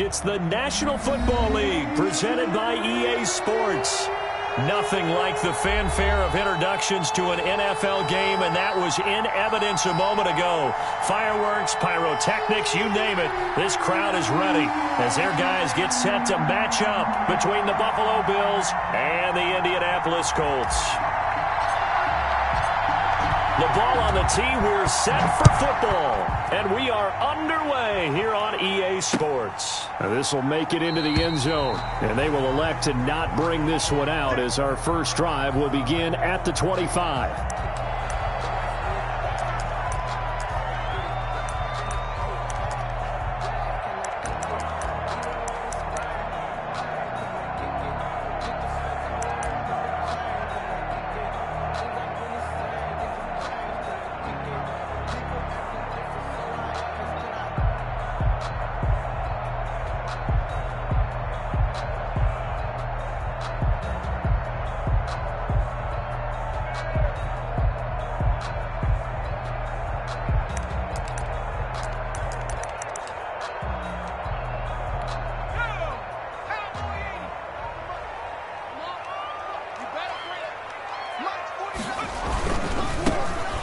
fact, it's the National Football League presented by EA Sports. Nothing like the fanfare of introductions to an NFL game, and that was in evidence a moment ago. Fireworks, pyrotechnics, you name it. This crowd is ready as their guys get set to match up between the Buffalo Bills and the Indianapolis Colts. The ball on the tee, we're set for football, and we are underway here on EA Sports. This will make it into the end zone, and they will elect to not bring this one out as our first drive will begin at the 25.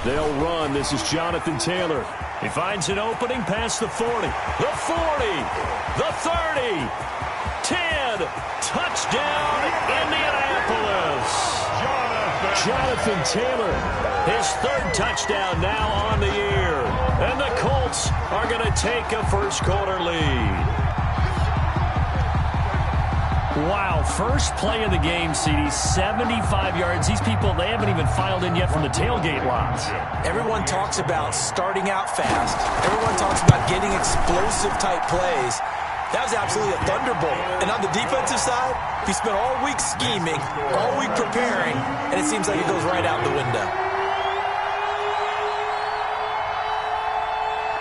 They'll run. This is Jonathan Taylor. He finds an opening past the 40. The 40. The 30. 10. Touchdown, Indianapolis. Jonathan Taylor. His third touchdown now on the year. And the Colts are going to take a first-quarter lead. Wow, first play of the game, CD, 75 yards. These people, they haven't even filed in yet from the tailgate lots. Everyone talks about starting out fast. Everyone talks about getting explosive-type plays. That was absolutely a thunderbolt. And on the defensive side, he spent all week scheming, all week preparing, and it seems like it goes right out the window.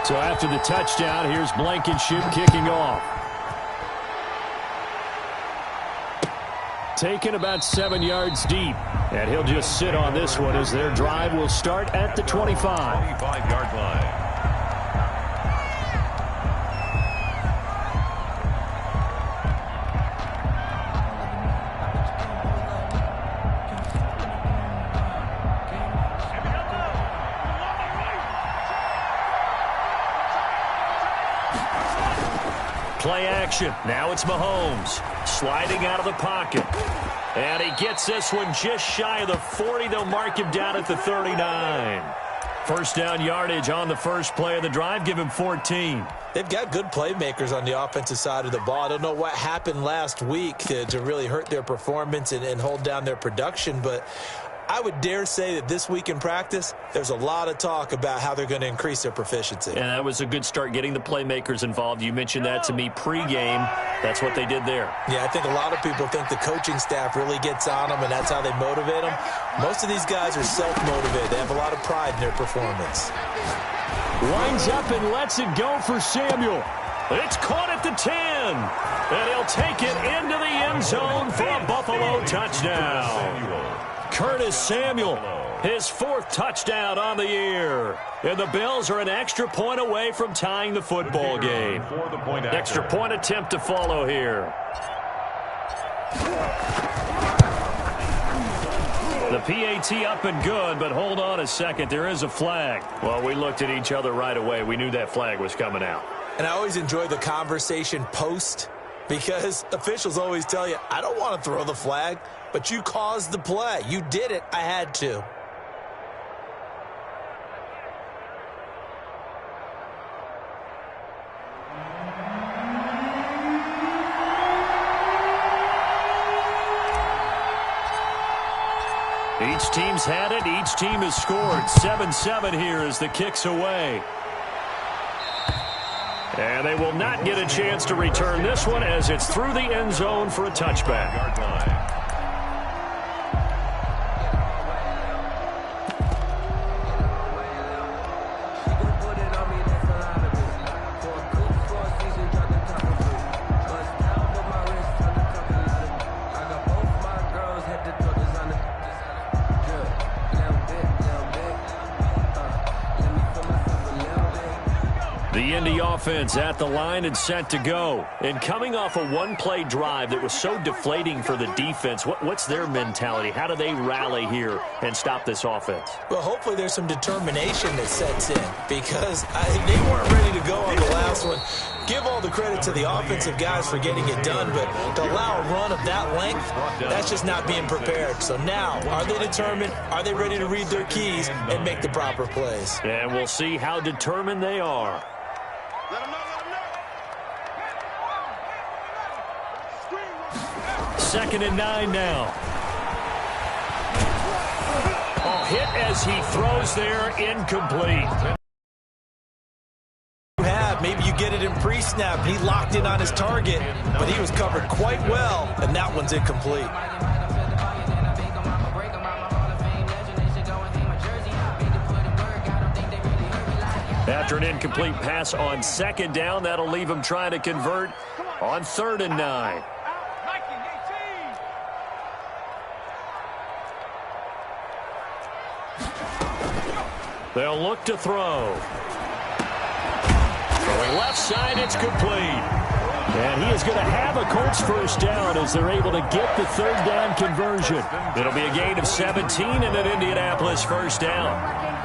So after the touchdown, here's Blankenship kicking off. Taken about 7 yards deep. And he'll just sit on this one as their drive will start at the 25. 25-yard line. Play action. Now it's Mahomes. Sliding out of the pocket. And he gets this one just shy of the 40. They'll mark him down at the 39. First down yardage on the first play of the drive. Give him 14. They've got good playmakers on the offensive side of the ball. I don't know what happened last week to really hurt their performance and hold down their production, but I would dare say that this week in practice, there's a lot of talk about how they're going to increase their proficiency. And that was a good start getting the playmakers involved. You mentioned that to me pregame. That's what they did there. Yeah, I think a lot of people think the coaching staff really gets on them, and that's how they motivate them. Most of these guys are self-motivated. They have a lot of pride in their performance. Winds up and lets it go for Samuel. It's caught at the 10. And he'll take it into the end zone for a Buffalo touchdown. Curtis Samuel, his fourth touchdown on the year. And the Bills are an extra point away from tying the football game. Extra point attempt to follow here. The PAT up and good, but hold on a second. There is a flag. Well, we looked at each other right away. We knew that flag was coming out. And I always enjoy the conversation post because officials always tell you, I don't want to throw the flag, but you caused the play. You did it. I had to. Each team's had it. Each team has scored. 7-7 here as the kick's away. And they will not get a chance to return this one as it's through the end zone for a touchback. The Indy offense at the line and set to go. And coming off a one-play drive that was so deflating for the defense, what's their mentality? How do they rally here and stop this offense? Well, hopefully there's some determination that sets in because they weren't ready to go on the last one. Give all the credit to the offensive guys for getting it done, but to allow a run of that length, that's just not being prepared. So now, are they determined? Are they ready to read their keys and make the proper plays? And we'll see how determined they are. Second and 9 now. Oh, hit as he throws there, incomplete. Maybe you get it in pre-snap. He locked in on his target, but he was covered quite well, and that one's incomplete. After an incomplete pass on second down, that'll leave him trying to convert on 3rd and 9. They'll look to throw. Throwing left side, it's complete. And he is going to have a Colts first down as they're able to get the 3rd down conversion. It'll be a gain of 17 and an Indianapolis first down.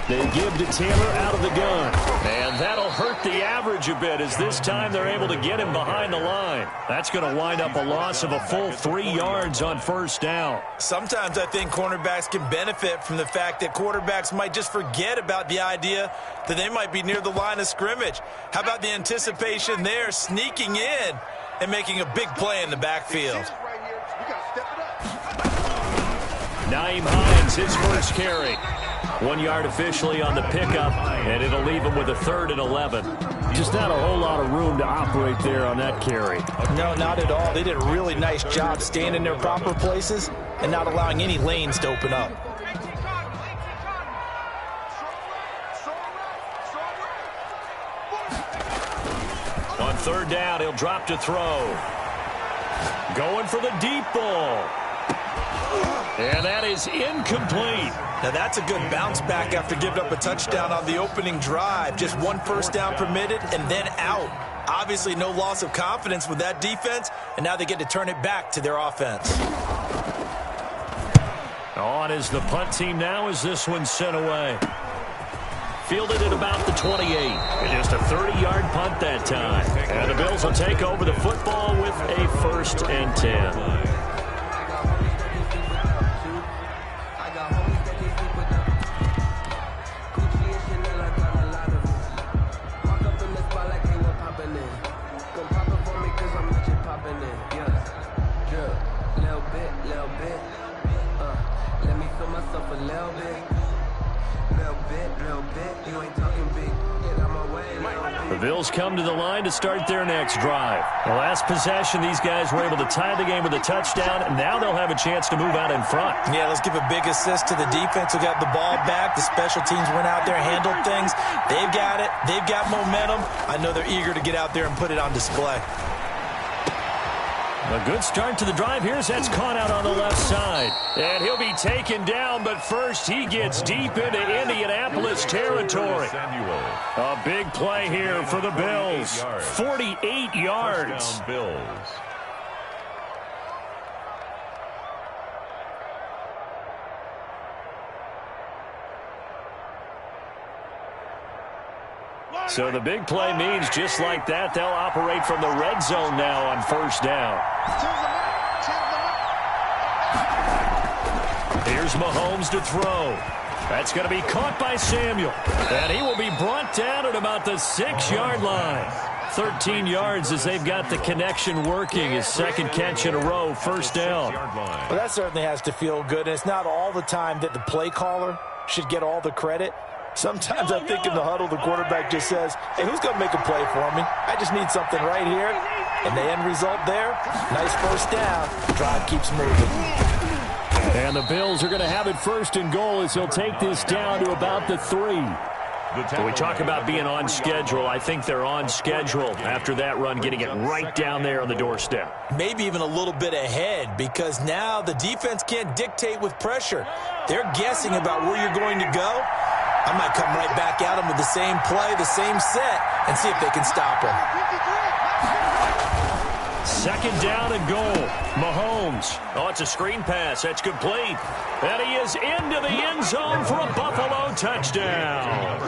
They give to Taylor out of the gun. And that'll hurt the average a bit as this time they're able to get him behind the line. That's going to wind up a loss of a full 3 yards on first down. Sometimes I think cornerbacks can benefit from the fact that quarterbacks might just forget about the idea that they might be near the line of scrimmage. How about the anticipation there, sneaking in and making a big play in the backfield? Nyheim Hines, his first carry. 1 yard officially on the pickup, and it'll leave him with a 3rd and 11. Just not a whole lot of room to operate there on that carry. No, not at all. They did a really nice job staying in their proper places and not allowing any lanes to open up. On 3rd down, he'll drop to throw. Going for the deep ball. And that is incomplete. Now that's a good bounce back after giving up a touchdown on the opening drive. Just 1 first down permitted and then out. Obviously no loss of confidence with that defense, and now they get to turn it back to their offense. On is the punt team now as this one's sent away. Fielded at about the 28. And just a 30-yard punt that time. And the Bills will take over the football with a 1st and 10. The Bills come to the line to start their next drive. The last possession, these guys were able to tie the game with a touchdown, and now they'll have a chance to move out in front. Yeah, let's give a big assist to the defense who got the ball back. The special teams went out there, handled things. They've got it. They've got momentum. I know they're eager to get out there and put it on display. A good start to the drive here as that's caught out on the left side. And he'll be taken down, but first he gets deep into Indianapolis territory. A big play here for the Bills. 48 yards. So the big play means just like that, they'll operate from the red zone now on first down. Here's Mahomes to throw. That's going to be caught by Samuel. And he will be brought down at about the 6-yard line. 13 yards as they've got the connection working. His second catch in a row, first down. Well, that certainly has to feel good. And it's not all the time that the play caller should get all the credit. Sometimes I think in the huddle, the quarterback just says, hey, who's going to make a play for me? I just need something right here. And the end result there, nice first down. Drive keeps moving. And the Bills are going to have it 1st and goal as he'll take this down to about the 3. When we talk about being on schedule, I think they're on schedule after that run, getting it right down there on the doorstep. Maybe even a little bit ahead, because now the defense can't dictate with pressure. They're guessing about where you're going to go. I might come right back at them with the same play, the same set, and see if they can stop them. Second down and goal. Mahomes. Oh, it's a screen pass. That's complete. And he is into the end zone for a Buffalo touchdown.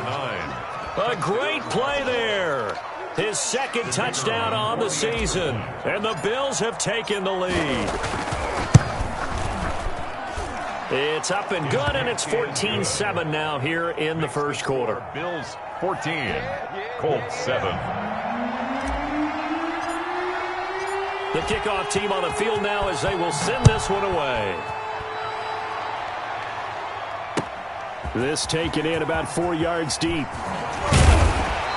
A great play there. His second touchdown on the season. And the Bills have taken the lead. It's up and good, and it's 14-7 now here in the first quarter. Bills 14, Colts 7. The kickoff team on the field now as they will send this one away. This taken in about 4 yards deep.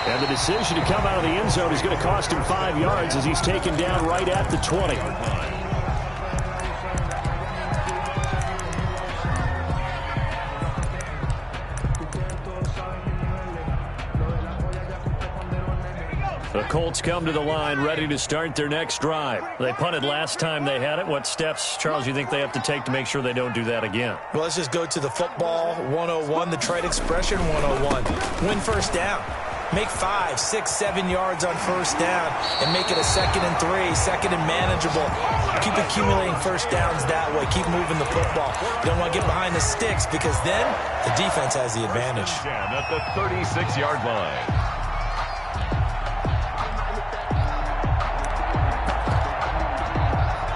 And the decision to come out of the end zone is going to cost him 5 yards as he's taken down right at the 20. The Colts come to the line ready to start their next drive. They punted last time they had it. What steps, Charles, you think they have to take to make sure they don't do that again? Well, let's just go to the football 101, the trade expression 101. Win first down. Make 5, 6, 7 yards on first down and make it a 2nd and 3, 2nd and manageable. Keep accumulating first downs that way. Keep moving the football. You don't want to get behind the sticks because then the defense has the advantage. At the 36-yard line.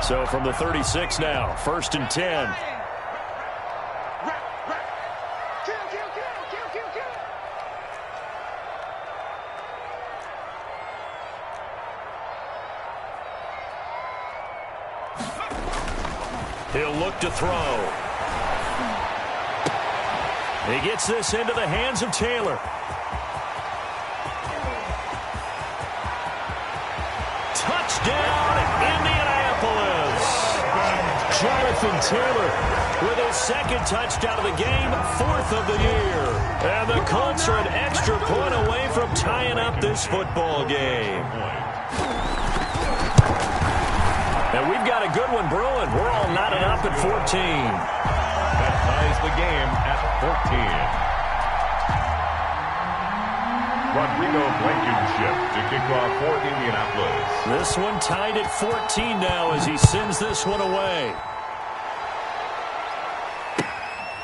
So from the 36 now, 1st and 10. He'll look to throw. He gets this into the hands of Taylor. Touchdown, Indianapolis. Jonathan Taylor with his 2nd touchdown of the game, 4th of the year. And the Colts are an extra point away from tying up this football game. And we've got a good one brewing. We're all knotted up at 14. That ties the game at 14. Rodrigo Blankenship to kick off for Indianapolis. This one tied at 14 now as he sends this one away.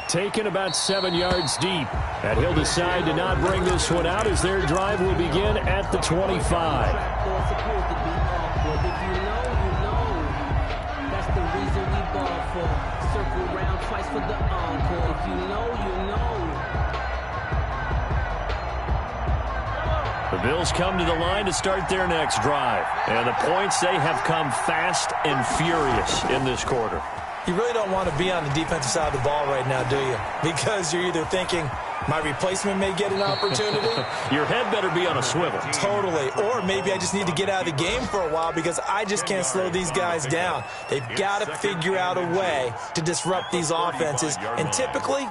Taken about 7 yards deep. And he'll decide to not bring this one out as their drive will begin at the 25. Circle round twice for the encore. If you know, you know. The Bills come to the line to start their next drive. And the points, they have come fast and furious in this quarter. You really don't want to be on the defensive side of the ball right now, do you? Because you're either thinking, my replacement may get an opportunity. Your head better be on a swivel. Totally. Or maybe I just need to get out of the game for a while because I just can't slow these guys down. They've got to figure out a way to disrupt these offenses. And typically,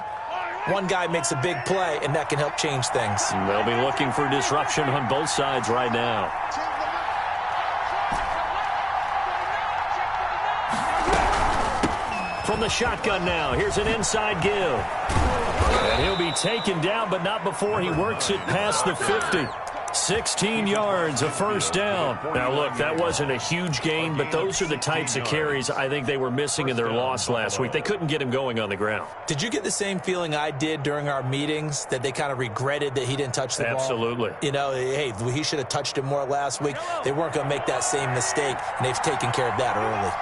one guy makes a big play, and that can help change things. They'll be looking for disruption on both sides right now. From the shotgun now, here's an inside give. And he'll be taken down, but not before he works it past the 50. 16 yards, a first down. Now, look, that wasn't a huge gain, but those are the types of carries I think they were missing in their loss last week. They couldn't get him going on the ground. Did you get the same feeling I did during our meetings, that they kind of regretted that he didn't touch the ball? Absolutely. You know, hey, he should have touched it more last week. They weren't going to make that same mistake, and they've taken care of that early.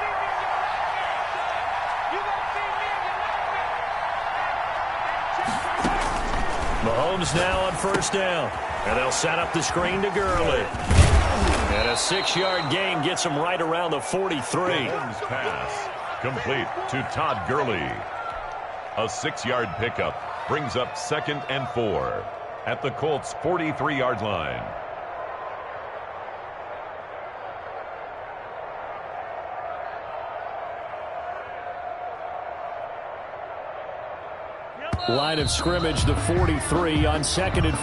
Mahomes now on first down. And they'll set up the screen to Gurley. And a 6-yard gain gets him right around the 43. Mahomes pass complete to Todd Gurley. A 6-yard pickup brings up 2nd and 4 at the Colts' 43-yard line. Line of scrimmage, the 43 on 2nd and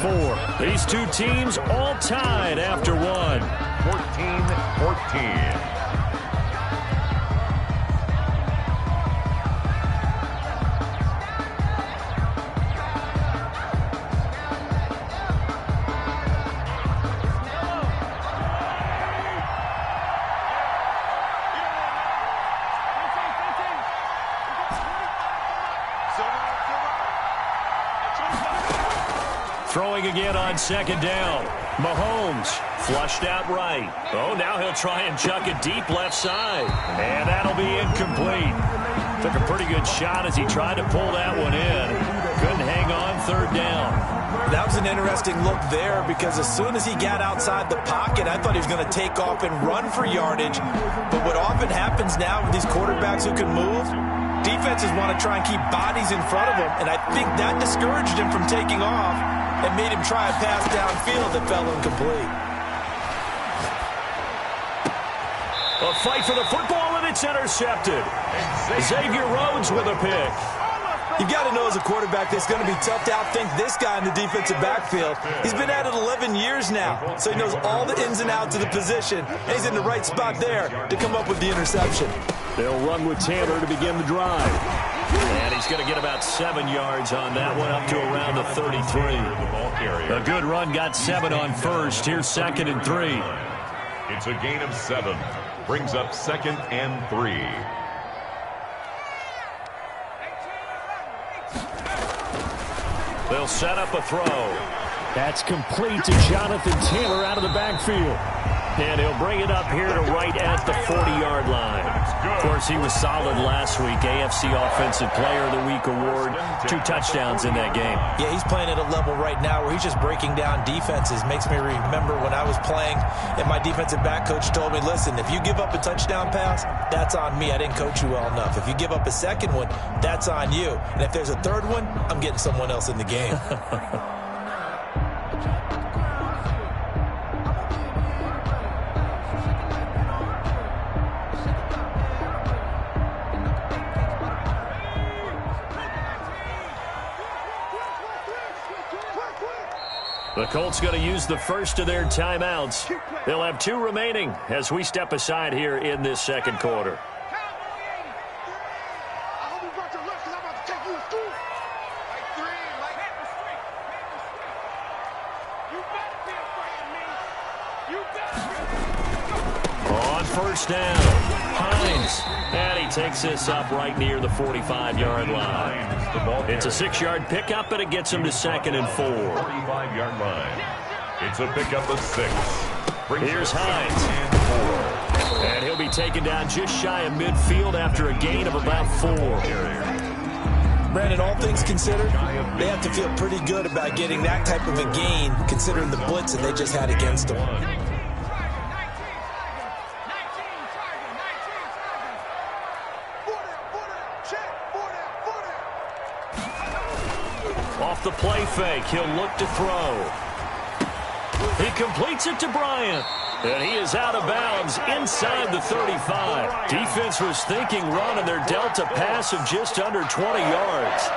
4. These two teams all tied after one. 14-14. Throwing again on 2nd down. Mahomes flushed out right. Oh, now he'll try and chuck it deep left side. And that'll be incomplete. Took a pretty good shot as he tried to pull that one in. Couldn't hang on 3rd down. That was an interesting look there because as soon as he got outside the pocket, I thought he was going to take off and run for yardage. But what often happens now with these quarterbacks who can move, defenses want to try and keep bodies in front of them, and I think that discouraged him from taking off and made him try a pass downfield that fell incomplete. A fight for the football, and it's intercepted. Xavier Rhodes with a pick. You've got to know as a quarterback that it's going to be tough to outthink this guy in the defensive backfield. He's been at it 11 years now, so he knows all the ins and outs of the position, and he's in the right spot there to come up with the interception. They'll run with Taylor to begin the drive. And he's going to get about 7 yards on that one, up to around the 33. A good run, got 7 on first. Here's 2nd and 3. It's a gain of 7. Brings up 2nd and 3. They'll set up a throw. That's complete to Jonathan Taylor out of the backfield. And he'll bring it up here to right at the 40-yard line. Of course, he was solid last week. AFC Offensive Player of the Week award. 2 touchdowns in that game. Yeah, he's playing at a level right now where he's just breaking down defenses. Makes me remember when I was playing and my defensive back coach told me, listen, if you give up a touchdown pass, that's on me. I didn't coach you well enough. If you give up a second one, that's on you. And if there's a third one, I'm getting someone else in the game. The Colts going to use the first of their timeouts. They'll have 2 remaining as we step aside here in this 2nd quarter. On 1st down, Hines. And he takes this up right near the 45-yard line. It's a 6-yard pickup, and it gets him to 2nd and 4. 45-yard line. It's a pickup of 6. Here's Hines. And he'll be taken down just shy of midfield after a gain of about 4. Brandon, all things considered, they have to feel pretty good about getting that type of a gain considering the blitz that they just had against them. Off the play fake, he'll look to throw. He completes it to Bryant. And he is out of bounds inside the 35. Defense was thinking run, and they're dealt a pass of just under 20 yards.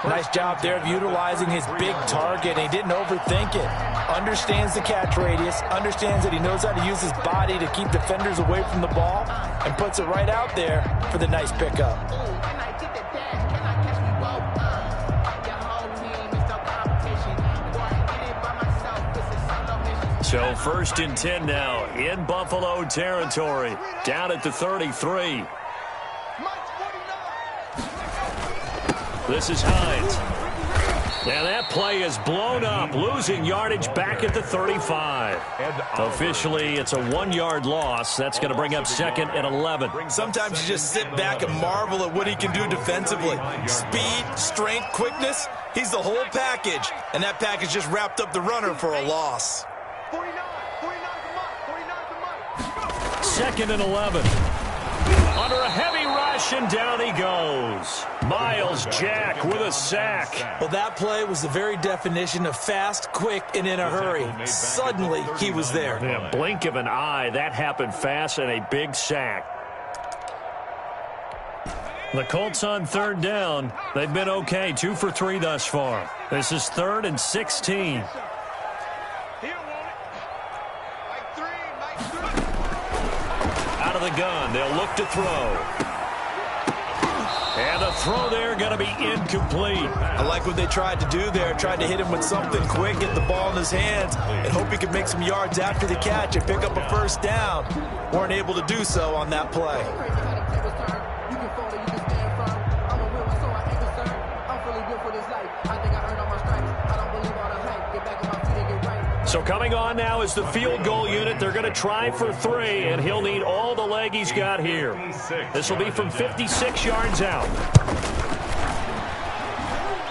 Nice job there of utilizing his big target. He didn't overthink it. Understands the catch radius. Understands that he knows how to use his body to keep defenders away from the ball. And puts it right out there for the nice pickup. So 1st and 10 now in Buffalo territory. Down at the 33. This is Hines. And that play is blown up, losing yardage back at the 35. Officially, it's a 1-yard loss. That's going to bring up 2nd and 11. Sometimes you just sit back and marvel at what he can do defensively. Speed, strength, quickness. He's the whole package. And that package just wrapped up the runner for a loss. 2nd and 11. Under a heavy rush, and down he goes. Myles Jack with a sack. Well, that play was the very definition of fast, quick, and in a hurry. Suddenly, he was there. Yeah, blink of an eye. That happened fast, and a big sack. The Colts on third down. They've been okay, 2 for 3 thus far. This is 3rd and 16. Out of the gun, they'll look to throw. And the throw there going to be incomplete. I like what they tried to do there. Tried to hit him with something quick, get the ball in his hands, and hope he could make some yards after the catch and pick up a first down. Weren't able to do so on that play. So coming on now is the field goal unit. They're going to try for 3, and he'll need all the leg he's got here. This will be from 56 yards out.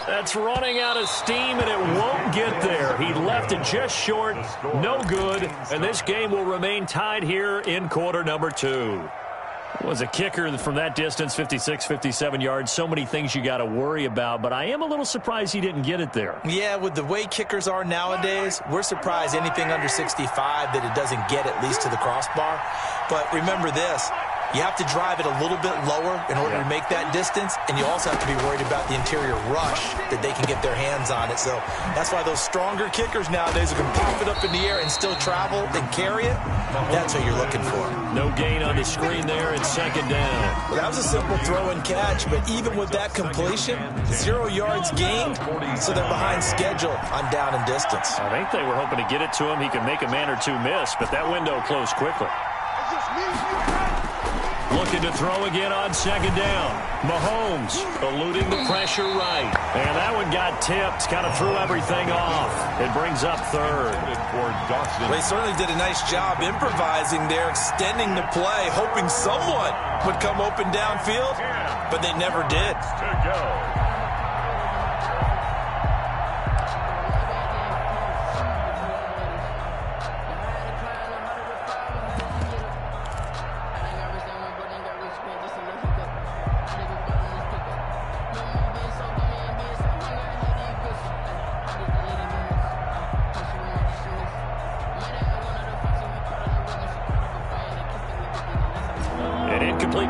That's running out of steam, and it won't get there. He left it just short. No good, and this game will remain tied here in quarter number 2. Was a kicker from that distance, 56, 57 yards. So many things you got to worry about, but I am a little surprised he didn't get it there. Yeah, with the way kickers are nowadays, we're surprised anything under 65 that it doesn't get at least to the crossbar. But remember this. You have to drive it a little bit lower in order to make that distance, and you also have to be worried about the interior rush that they can get their hands on it. So that's why those stronger kickers nowadays can pop it up in the air and still travel and carry it. That's what you're looking for. No gain on the screen there, and 2nd down. Well, that was a simple throw and catch, but even with that completion, 0 yards gained, so they're behind schedule on down and distance. I think they were hoping to get it to him. He could make a man or two miss, but that window closed quickly. Looking to throw again on 2nd down. Mahomes eluding the pressure right. And that one got tipped, kind of threw everything off. It brings up 3rd. They certainly did a nice job improvising there, extending the play, hoping someone would come open downfield, but they never did.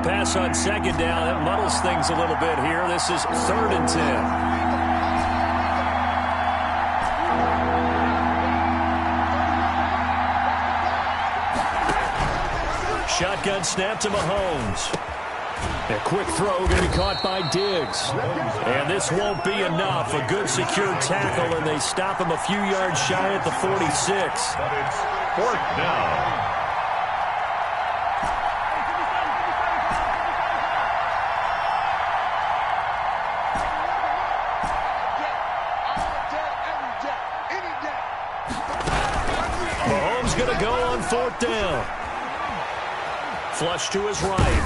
Pass on 2nd down. That muddles things a little bit here. This is 3rd and 10. Shotgun snap to Mahomes. A quick throw going to be caught by Diggs. And this won't be enough. A good secure tackle, and they stop him a few yards shy at the 46. But it's 4th down. Going to go on 4th down. Flush to his right.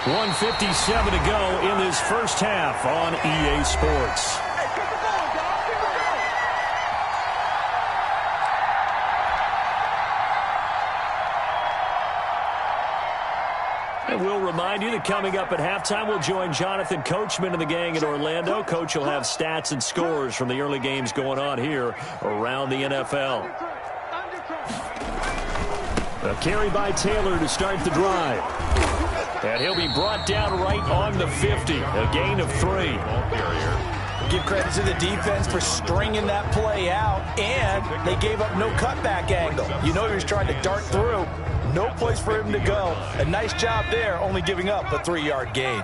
1:57 to go in this first half on EA Sports. And we'll remind you that coming up at halftime, we'll join Jonathan Coachman and the gang in Orlando. Coach will have stats and scores from the early games going on here around the NFL. A carry by Taylor to start the drive. And he'll be brought down right on the 50. A gain of 3. Give credit to the defense for stringing that play out, and they gave up no cutback angle. You know he was trying to dart through. No place for him to go. A nice job there, only giving up a 3-yard gain.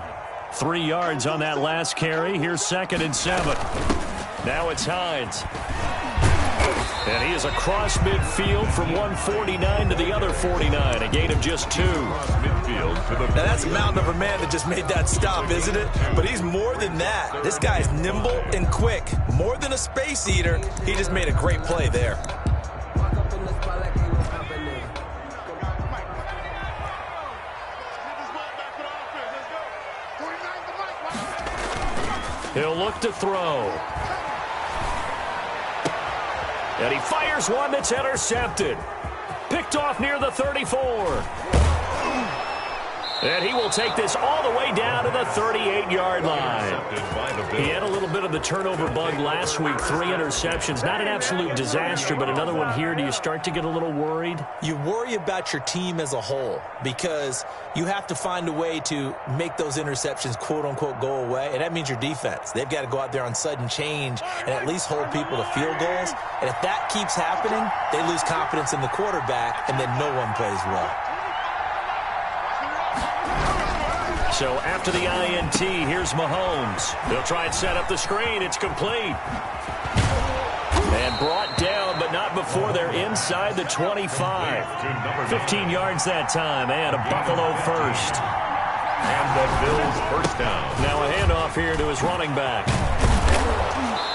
3 yards on that last carry. Here's 2nd and 7. Now it's Hines. And he is across midfield from 149 to the other 49. A gain of just 2. Now that's a mountain of a man that just made that stop, isn't it? But he's more than that. This guy's nimble and quick. More than a space eater. He just made a great play there. He'll look to throw. And he fires one that's intercepted. Picked off near the 34. And he will take this all the way down to the 38-yard line. He had a little bit of the turnover bug last week, 3 interceptions. Not an absolute disaster, but another one here. Do you start to get a little worried? You worry about your team as a whole because you have to find a way to make those interceptions, quote-unquote, go away, and that means your defense. They've got to go out there on sudden change and at least hold people to field goals. And if that keeps happening, they lose confidence in the quarterback, and then no one plays well. So after the INT, here's Mahomes. They'll try and set up the screen. It's complete. And brought down, but not before they're inside the 25. 15 yards that time, and a Buffalo first. And the Bills first down. Now a handoff here to his running back.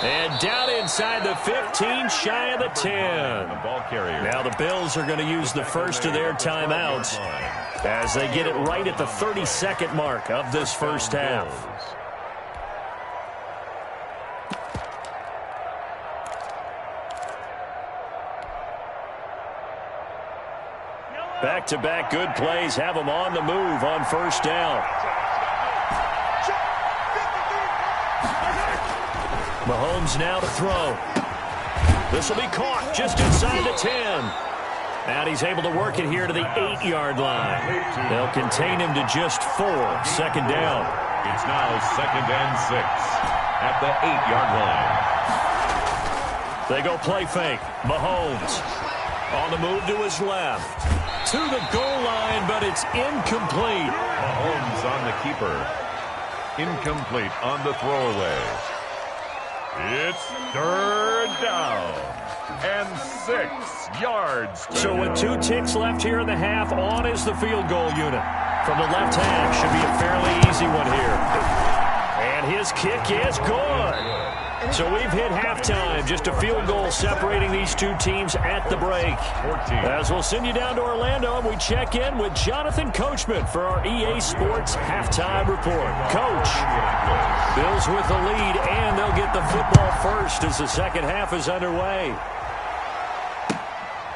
And down inside the 15, shy of the 10. The ball carrier. Now the Bills are going to use the first of their timeouts as they get it right at the 32nd mark of this first half. Back-to-back good plays have them on the move on first down. Mahomes now to throw. This will be caught just inside the 10. And he's able to work it here to the 8-yard line. They'll contain him to just 4. Second down. It's now 2nd and 6 at the 8-yard line. They go play fake. Mahomes on the move to his left. To the goal line, but it's incomplete. Mahomes on the keeper. Incomplete on the throwaway. It's 3rd down and 6 yards. So with 2 ticks left here in the half, on is the field goal unit. From the left half, should be a fairly easy one here. And his kick is good. So we've hit halftime. Just a field goal separating these two teams at the break. 14. As we'll send you down to Orlando, and we check in with Jonathan Coachman for our EA Sports Halftime Report. Coach, Bills with the lead, and they'll get the football first as the second half is underway.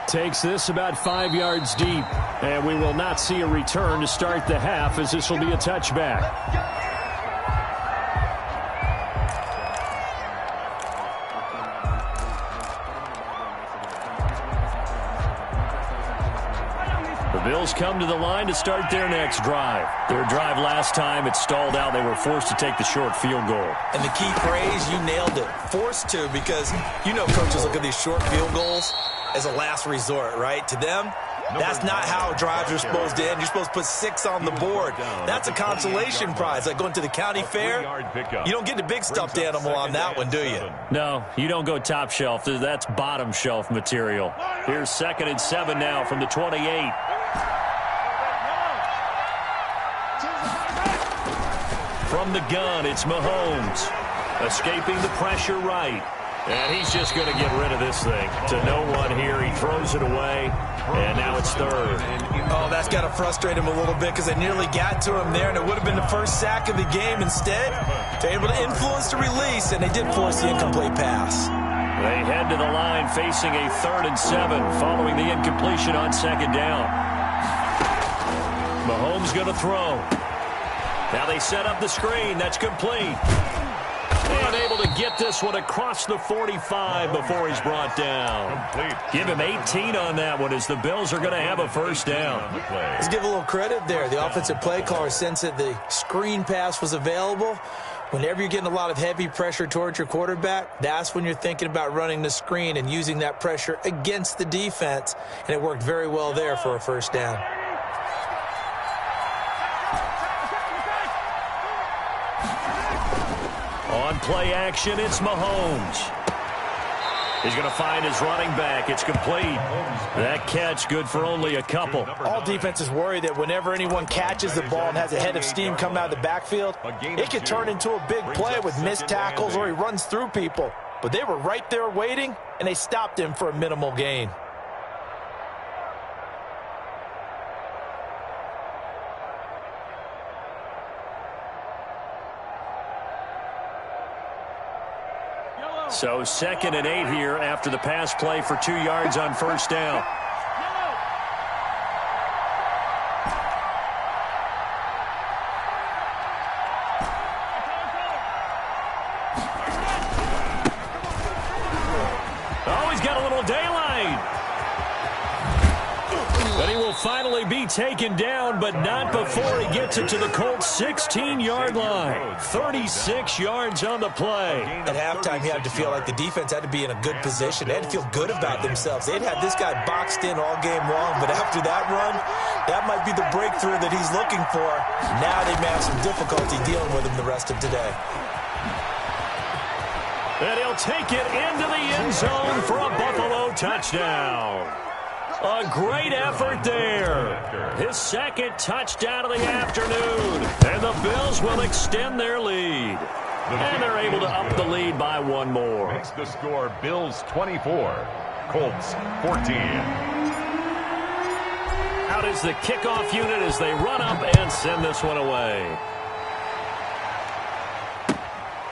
Takes this about 5 yards deep, and we will not see a return to start the half as this will be a touchback. Bills come to the line to start their next drive. Their drive last time, it stalled out. They were forced to take the short field goal. And the key phrase, you nailed it. Forced to, because you know coaches look at these short field goals as a last resort, right? To them, that's not how drives are supposed to end. You're supposed to put 6 on the board. That's a consolation prize. Like going to the county fair, you don't get the big stuffed animal on that one, do you? No, you don't go top shelf. That's bottom shelf material. Here's 2nd and 7 now from the 28. From the gun, it's Mahomes. Escaping the pressure right. And he's just going to get rid of this thing. To no one here. He throws it away. And now it's 3rd. Oh, that's got to frustrate him a little bit because they nearly got to him there, and it would have been the first sack of the game. Instead, they're able to influence the release, and they did force the incomplete pass. They head to the line facing a 3rd and 7 following the incompletion on 2nd down. Mahomes going to throw. Now they set up the screen. That's complete. Unable to get this one across the 45 before he's brought down. Give him 18 on that one as the Bills are going to have a first down. Let's give a little credit there. The offensive play caller sensed that the screen pass was available. Whenever you're getting a lot of heavy pressure towards your quarterback, that's when you're thinking about running the screen and using that pressure against the defense. And it worked very well there for a first down. On play action, it's Mahomes. He's going to find his running back. It's complete. That catch good for only a couple. All defenses worry that whenever anyone catches the ball and has a head of steam coming out of the backfield, it could turn into a big play with missed tackles or he runs through people. But they were right there waiting, and they stopped him for a minimal gain. So 2nd and 8 here after the pass play for 2 yards on first down. Oh, he's got a little daylight. But he will finally be taken down, but not before he gets it to the Colts' 16-yard line. 36 yards on the play. At halftime, you had to feel like the defense had to be in a good position. They had to feel good about themselves. They'd had this guy boxed in all game long, but after that run, that might be the breakthrough that he's looking for. Now they may have some difficulty dealing with him the rest of today. And he'll take it into the end zone for a Buffalo touchdown. A great effort there. His second touchdown of the afternoon. And the Bills will extend their lead. And they're able to up the lead by one more. Makes the score Bills 24, Colts 14. Out is the kickoff unit as they run up and send this one away.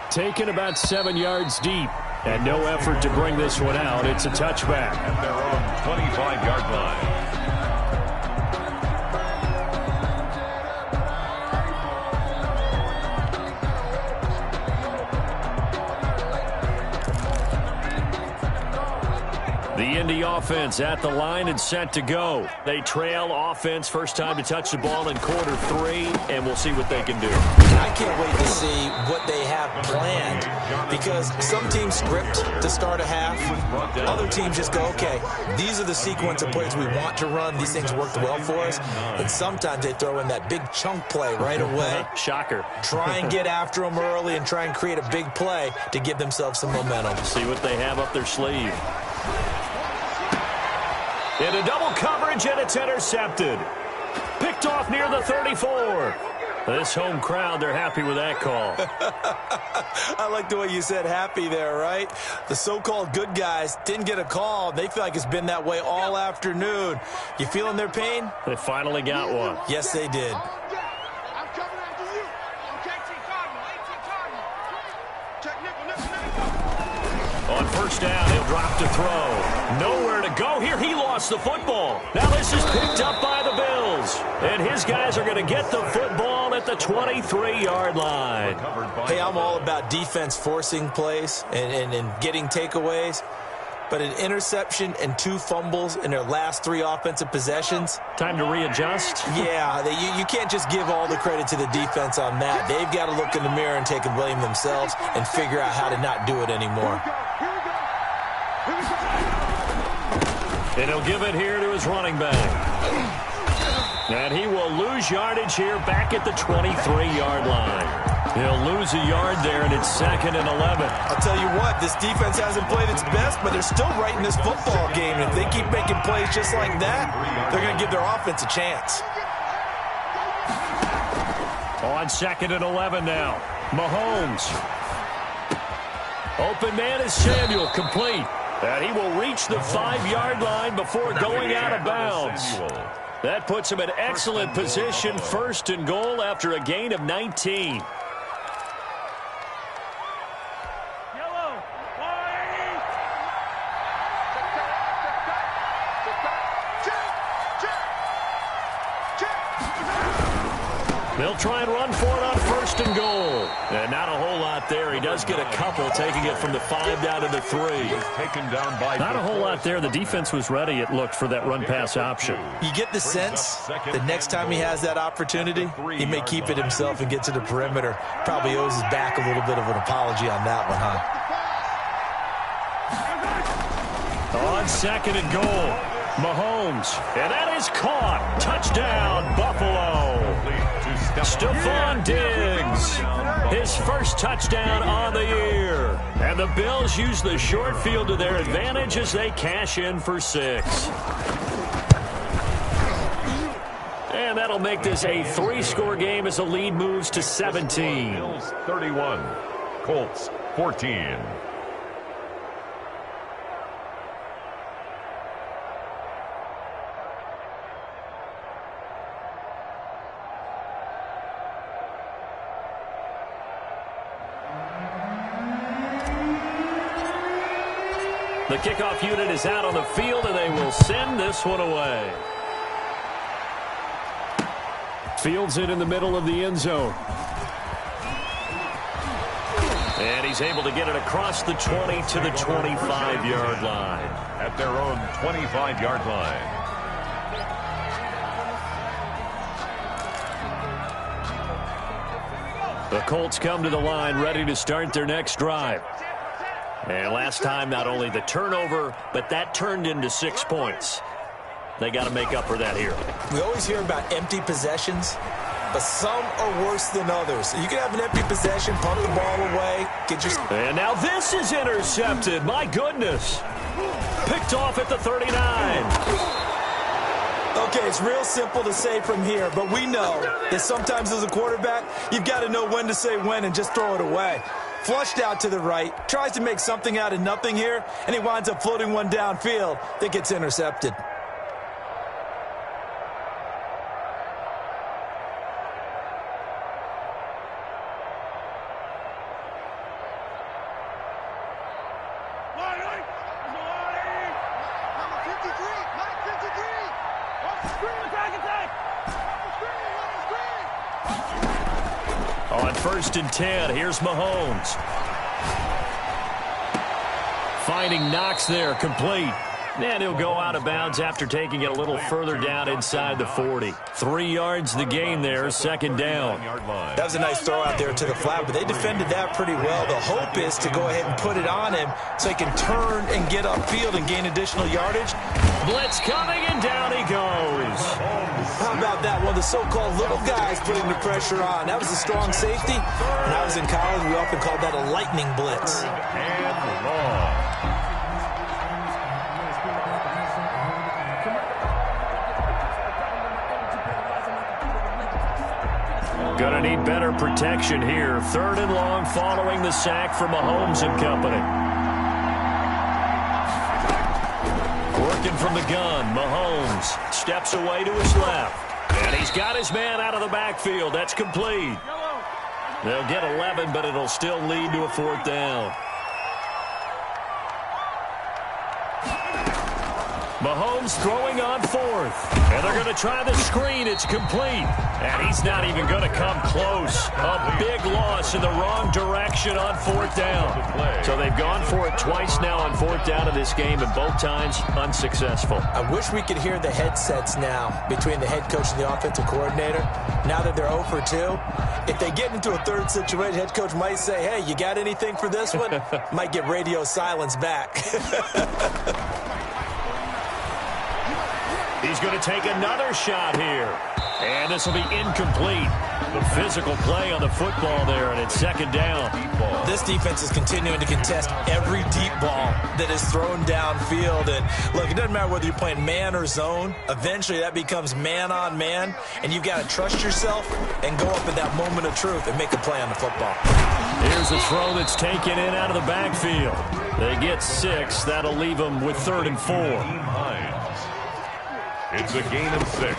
Taken about 7 yards deep. And no effort to bring this one out. It's a touchback. At their own 25-yard line. The Indy offense at the line and set to go. They trail offense, first time to touch the ball in quarter 3, and we'll see what they can do. I can't wait to see what they have planned, because some teams script to start a half. Other teams just go, okay, these are the sequence of plays we want to run. These things worked well for us. And sometimes they throw in that big chunk play right away. Shocker. Try and get after them early and try and create a big play to give themselves some momentum. See what they have up their sleeve. Into double coverage, and it's intercepted. Picked off near the 34. This home crowd, they're happy with that call. I like the way you said happy there, right? The so-called good guys didn't get a call. They feel like it's been that way all afternoon. You feeling their pain? They finally got one. Yes, they did. On first down, he'll drop to throw. Nowhere to go here. He lost the football. Now this is picked up by the Bills. And his guys are going to get the football at the 23-yard line. Hey, I'm all about defense forcing plays and getting takeaways. But an interception and 2 fumbles in their last 3 offensive possessions. Time to readjust? Yeah, you can't just give all the credit to the defense on that. They've got to look in the mirror and take a blame themselves and figure out how to not do it anymore. And he'll give it here to his running back. And he will lose yardage here back at the 23-yard line. He'll lose a yard there, and it's 2nd and 11. I'll tell you what, this defense hasn't played its best, but they're still right in this football game. And if they keep making plays just like that, they're going to give their offense a chance. On 2nd and 11 now. Mahomes. Open man is Samuel, complete. And he will reach the 5-yard line before going out of bounds. That puts him in excellent position, 1st and goal after a gain of 19. They'll try and run for it on 1st and goal. And not a whole lot there. He does get a couple, taking it from the 5 down to the 3. Taken down by not a whole lot there. The defense was ready, it looked, for that run-pass option. You get the sense that next time he has that opportunity, he may keep it himself and get to the perimeter. Probably owes his back a little bit of an apology on that one, huh? On 2nd and goal, Mahomes. And that is caught. Touchdown, Buffalo. Stephon Diggs, his first touchdown on the year. And the Bills use the short field to their advantage as they cash in for 6. And that'll make this a 3-score game as the lead moves to 17. Bills 31, Colts 14. The kickoff unit is out on the field, and they will send this one away. Fields it in the middle of the end zone. And he's able to get it across the 20 to the 25-yard line. At their own 25-yard line. The Colts come to the line ready to start their next drive. And last time, not only the turnover, but that turned into 6 points. They got to make up for that here. We always hear about empty possessions, but some are worse than others. You can have an empty possession, pump the ball away, get your... And now this is intercepted. My goodness. Picked off at the 39. Okay, it's real simple to say from here, but we know that sometimes as a quarterback, you've got to know when to say when and just throw it away. Flushed out to the right, tries to make something out of nothing here, and he winds up floating one downfield that gets intercepted. On 1st and 10, here's Mahomes. Finding Knox there, complete. And he'll go out of bounds after taking it a little further down inside the 40. 3 yards the gain there, 2nd down. That was a nice throw out there to the flat, but they defended that pretty well. The hope is to go ahead and put it on him so he can turn and get upfield and gain additional yardage. Blitz coming, and down he goes. How about that? One of the so-called little guys putting the pressure on. That was a strong safety. When I was in college, we often called that a lightning blitz. And long. Gonna need better protection here. 3rd and long following the sack from Mahomes and company. Working from the gun, Mahomes steps away to his left. And he's got his man out of the backfield. That's complete. They'll get 11, but it'll still lead to a 4th down. Mahomes throwing on 4th. And they're going to try the screen. It's complete. And he's not even going to come close. A big loss in the wrong direction on 4th down. So they've gone for it twice now on 4th down in this game, and both times unsuccessful. I wish we could hear the headsets now between the head coach and the offensive coordinator. Now that they're 0 for 2, if they get into a 3rd situation, head coach might say, hey, you got anything for this one? Might get radio silence back. He's going to take another shot here. And this will be incomplete. The physical play on the football there, and it's 2nd down. This defense is continuing to contest every deep ball that is thrown downfield. And, look, it doesn't matter whether you're playing man or zone. Eventually, that becomes man-on-man, and you've got to trust yourself and go up at that moment of truth and make a play on the football. Here's a throw that's taken in out of the backfield. They get 6. That'll leave them with 3rd and 4. It's a gain of 6.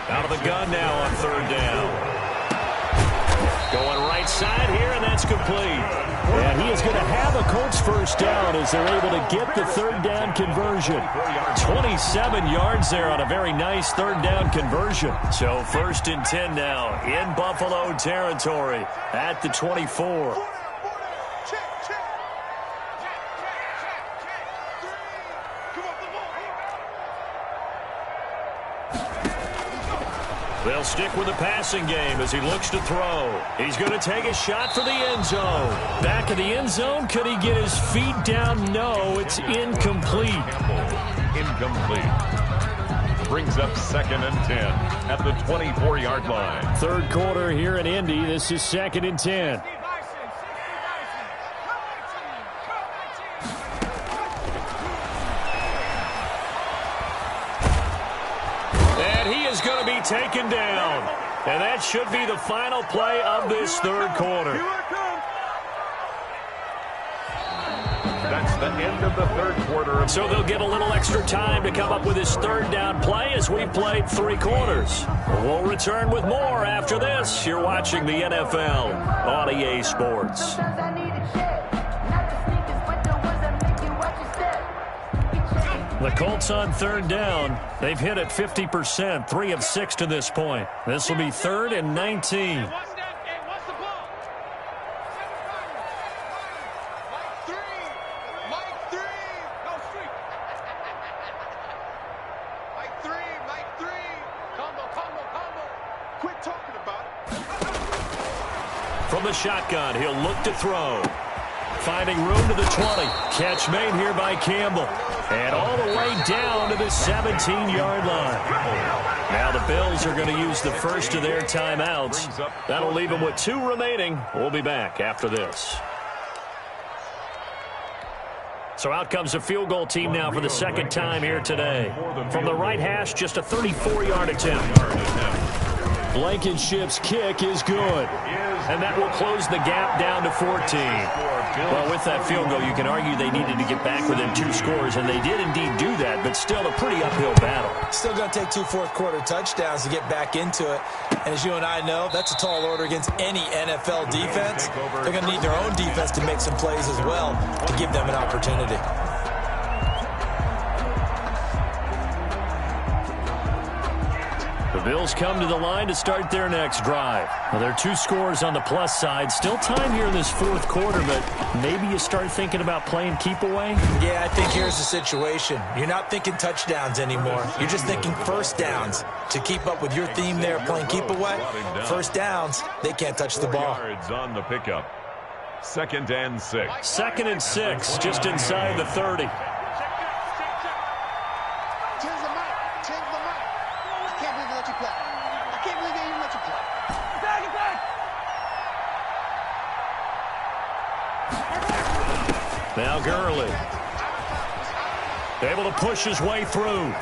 Out of the gun now on 3rd down. Going right side here, and that's complete. And he is going to have a Colts 1st down as they're able to get the 3rd down conversion. 27 yards there on a very nice 3rd down conversion. So 1st and 10 now in Buffalo territory at the 24. They'll stick with the passing game as he looks to throw. He's going to take a shot for the end zone. Back of the end zone. Could he get his feet down? No, it's incomplete. Incomplete. Brings up 2nd and 10 at the 24-yard line. 3rd quarter here in Indy. This is 2nd and 10. Going to be taken down, and that should be the final play of this 3rd quarter. That's the end of the 3rd quarter. So they'll get a little extra time to come up with his 3rd down play as we played 3 quarters. We'll return with more after this. You're watching the NFL on EA Sports. The Colts on 3rd down. They've hit it 50%, 3 of 6 to this point. This will be 3rd and 19. From the shotgun, he'll look to throw. Finding room to the 20. Catch made here by Campbell. And all the way down to the 17-yard line. Now the Bills are going to use the first of their timeouts. That'll leave them with 2 remaining. We'll be back after this. So out comes the field goal team now for the second time here today. From the right hash, just a 34-yard attempt. Blankenship's kick is good. And that will close the gap down to 14. Well, with that field goal, you can argue they needed to get back within 2 scores, and they did indeed do that, but still a pretty uphill battle. Still going to take 2 fourth-quarter touchdowns to get back into it. And as you and I know, that's a tall order against any NFL defense. They're going to need their own defense to make some plays as well to give them an opportunity. The Bills come to the line to start their next drive. Well, there are 2 scores on the plus side. Still time here in this 4th quarter, but maybe you start thinking about playing keep away? Yeah, I think here's the situation. You're not thinking touchdowns anymore. You're just thinking first downs. To keep up with your theme there, playing keep away, first downs, they can't touch the ball. Yards on the pickup. 2nd and 6. 2nd and 6, just inside the 30. Now Gurley. Able to push his way through.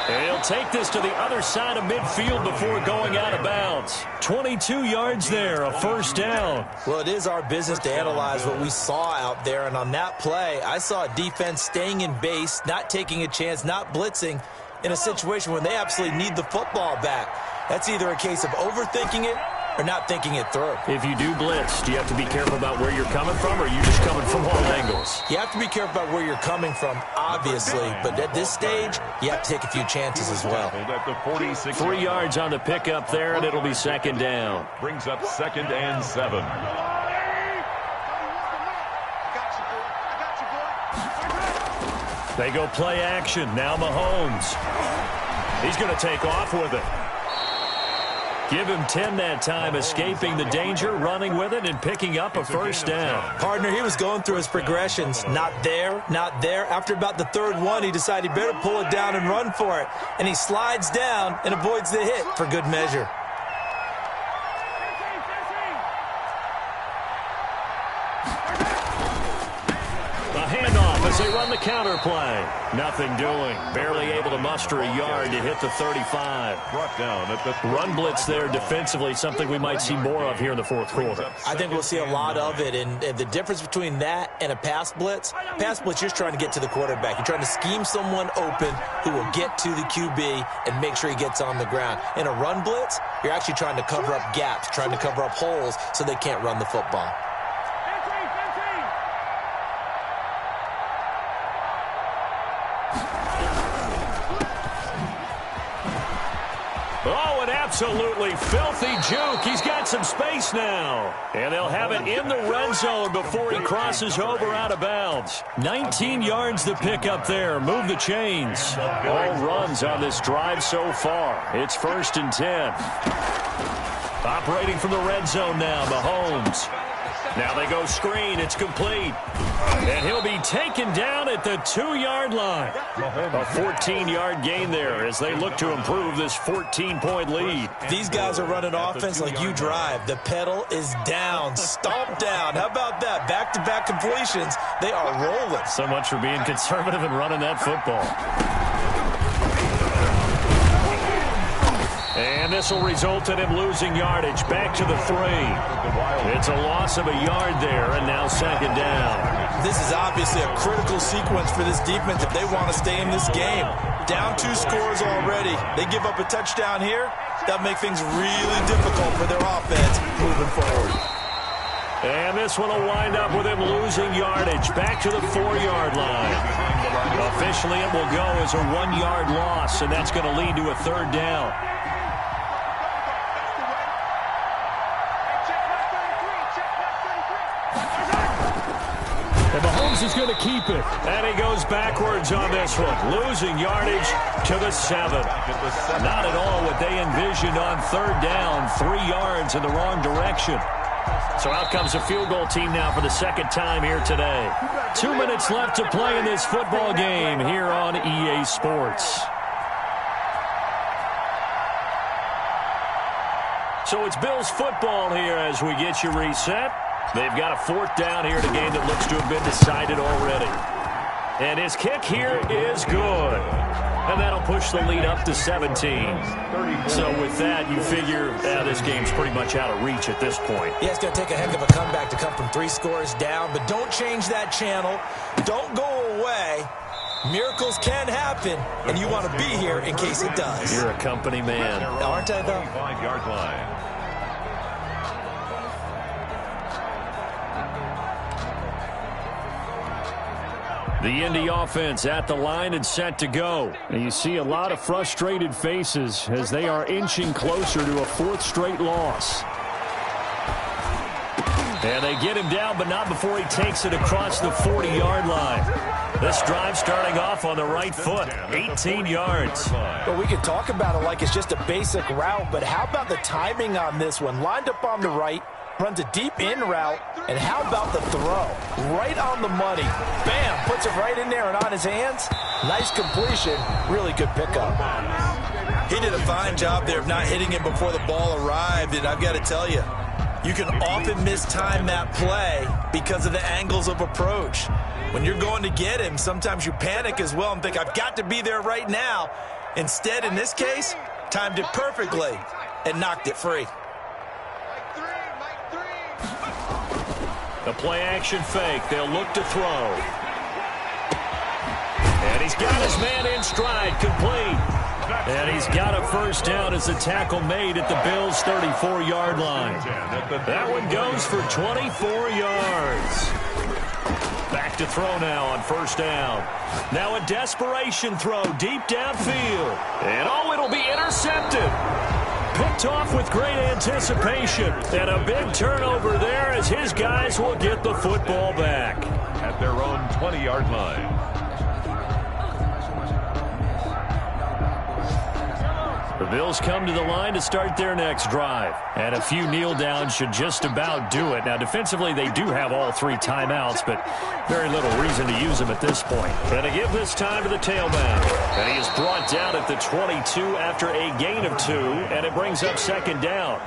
And he'll take this to the other side of midfield before going out of bounds. 22 yards there, a first down. Well, it is our business to analyze what we saw out there. And on that play, I saw a defense staying in base, not taking a chance, not blitzing in a situation when they absolutely need the football back. That's either a case of overthinking it or not thinking it through. If you do blitz, do you have to be careful about where you're coming from, or are you just coming from all angles? You have to be careful about where you're coming from, obviously. But at this stage, you have to take a few chances as well. 3 yards on the pickup there, and it'll be 2nd down. Brings up 2nd and 7. They go play action. Now Mahomes. He's going to take off with it. Give him 10 that time, escaping the danger, running with it, and picking up a first down. Partner, he was going through his progressions. Not there, not there. After about the 3rd one, he decided he better pull it down and run for it. And he slides down and avoids the hit for good measure. As they run the counter play. Nothing doing. Barely able to muster a yard to hit the 35. Brought down at the run blitz there defensively, something we might see more of here in the 4th quarter. I think we'll see a lot of it. And the difference between that and a pass blitz, you're trying to get to the quarterback. You're trying to scheme someone open who will get to the QB and make sure he gets on the ground. In a run blitz, you're actually trying to cover up gaps, trying to cover up holes so they can't run the football. Oh, an absolutely filthy juke. He's got some space now. And they'll have it in the red zone before he crosses over out of bounds. 19 yards to pick up there. Move the chains. All runs on this drive so far. It's 1st and 10. Operating from the red zone now, Mahomes. Now they go screen. It's complete. And he'll be taken down at the 2-yard line. A 14-yard gain there as they look to improve this 14-point lead. These guys are running offense like you drive. The pedal is down, stomped down. How about that? Back-to-back completions. They are rolling. So much for being conservative and running that football. And this will result in him losing yardage. Back to the 3. It's a loss of a yard there, and now 2nd down. This is obviously a critical sequence for this defense if they want to stay in this game. Down 2 scores already. They give up a touchdown here. That'll make things really difficult for their offense moving forward. And this one will wind up with him losing yardage. Back to the 4-yard line. Officially, it will go as a 1-yard loss, and that's going to lead to a 3rd down. And Mahomes is going to keep it. And he goes backwards on this one. Losing yardage to the 7. Not at all what they envisioned on 3rd down. 3 yards in the wrong direction. So out comes a field goal team now for the second time here today. 2 minutes left to play in this football game here on EA Sports. So it's Bills football here as we get you reset. They've got a fourth down here in a game that looks to have been decided already. And his kick here is good. And that'll push the lead up to 17. So with that, you figure this game's pretty much out of reach at this point. Yeah, it's going to take a heck of a comeback to come from 3 scores down. But don't change that channel. Don't go away. Miracles can happen, and you want to be here in case it does. You're a company man. Aren't I, though? 5-yard line. The Indy offense at the line and set to go. And you see a lot of frustrated faces as they are inching closer to a 4th straight loss. And they get him down, but not before he takes it across the 40-yard line. This drive starting off on the right foot, 18 yards. Well, we can talk about it like it's just a basic route, but how about the timing on this one? Lined up on the right, runs a deep in route, and how about the throw? Right on the money. Bam, puts it right in there and on his hands. Nice completion, really good pickup. He did a fine job there of not hitting him before the ball arrived, and I've got to tell you, you can often mistime that play because of the angles of approach. When you're going to get him, sometimes you panic as well and think, I've got to be there right now. Instead, in this case, timed it perfectly and knocked it free. The play-action fake. They'll look to throw. And he's got his man in stride, complete. And he's got a first down as the tackle made at the Bills' 34-yard line. That one goes for 24 yards. Back to throw now on first down. Now a desperation throw deep downfield. And it'll be intercepted. Picked off with great anticipation. And a big turnover there as his guys will get the football back. At their own 20-yard line. The Bills come to the line to start their next drive. And a few kneel downs should just about do it. Now, defensively, they do have all 3 timeouts, but very little reason to use them at this point. And to give this time to the tailback. And he is brought down at the 22 after a gain of 2, and it brings up second down.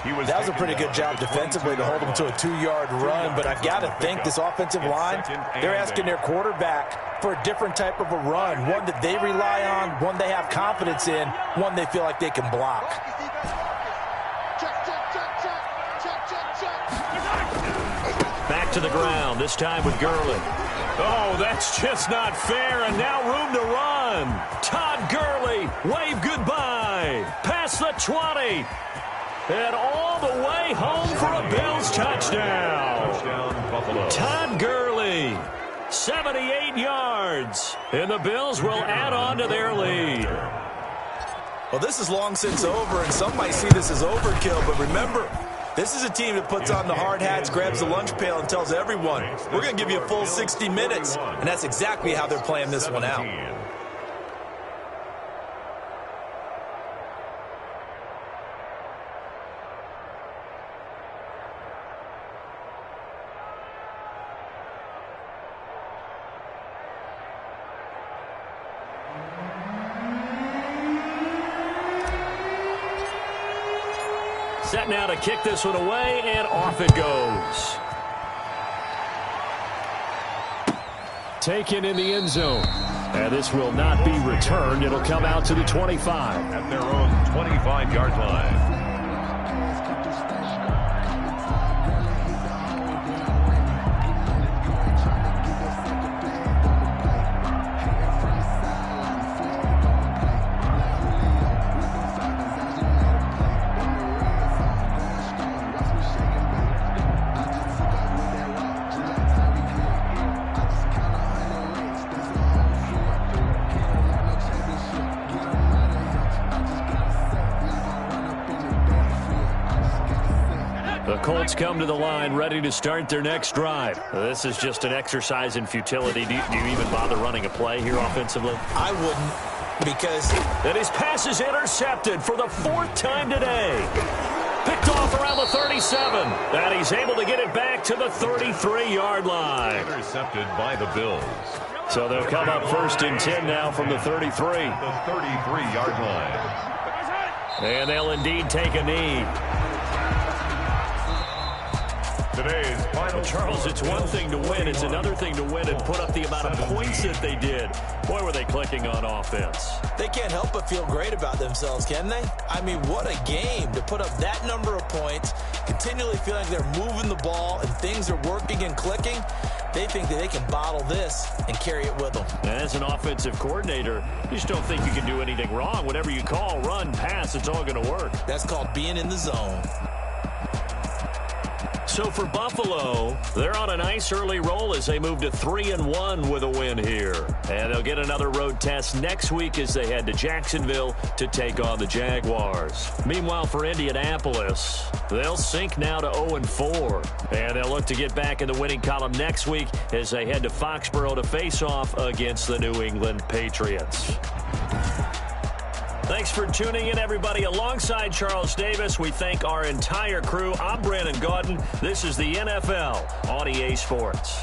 That was a pretty good job defensively to hold them to a 2-yard run, but I've got to think this offensive line, they're asking their quarterback for a different type of a run, one that they rely on, one they have confidence in, one they feel like they can block. Back to the ground, this time with Gurley. Oh, that's just not fair, and now room to run. Todd Gurley, wave goodbye. Past the 20. And all the way home for a Bills touchdown. Todd Gurley, 78 yards. And the Bills will add on to their lead. Well, this is long since over, and some might see this as overkill, but remember, this is a team that puts on the hard hats, grabs the lunch pail, and tells everyone, we're going to give you a full 60 minutes. And that's exactly how they're playing this one out. Set now to kick this one away, and off it goes. Taken in the end zone. And this will not be returned. It'll come out to the 25. At their own 25-yard line. Colts come to the line ready to start their next drive. This is just an exercise in futility. Do you even bother running a play here offensively? I wouldn't, because... And his pass is intercepted for the 4th time today. Picked picked off around the 37. And he's able to get it back to the 33-yard line. Intercepted by the Bills. So they'll come up 1st and 10 now from the 33. The 33-yard line. And they'll indeed take a knee. Today's final. Charles, it's one thing to win. It's another thing to win and put up the amount of points that they did. Boy, were they clicking on offense. They can't help but feel great about themselves, can they? I mean, what a game to put up that number of points, continually feeling they're moving the ball and things are working and clicking. They think that they can bottle this and carry it with them. And as an offensive coordinator, you just don't think you can do anything wrong. Whatever you call, run, pass, it's all going to work. That's called being in the zone. So for Buffalo, they're on a nice early roll as they move to 3-1 with a win here. And they'll get another road test next week as they head to Jacksonville to take on the Jaguars. Meanwhile, for Indianapolis, they'll sink now to 0-4. And they'll look to get back in the winning column next week as they head to Foxborough to face off against the New England Patriots. Thanks for tuning in, everybody. Alongside Charles Davis, we thank our entire crew. I'm Brandon Gaudin. This is the NFL on EA Sports.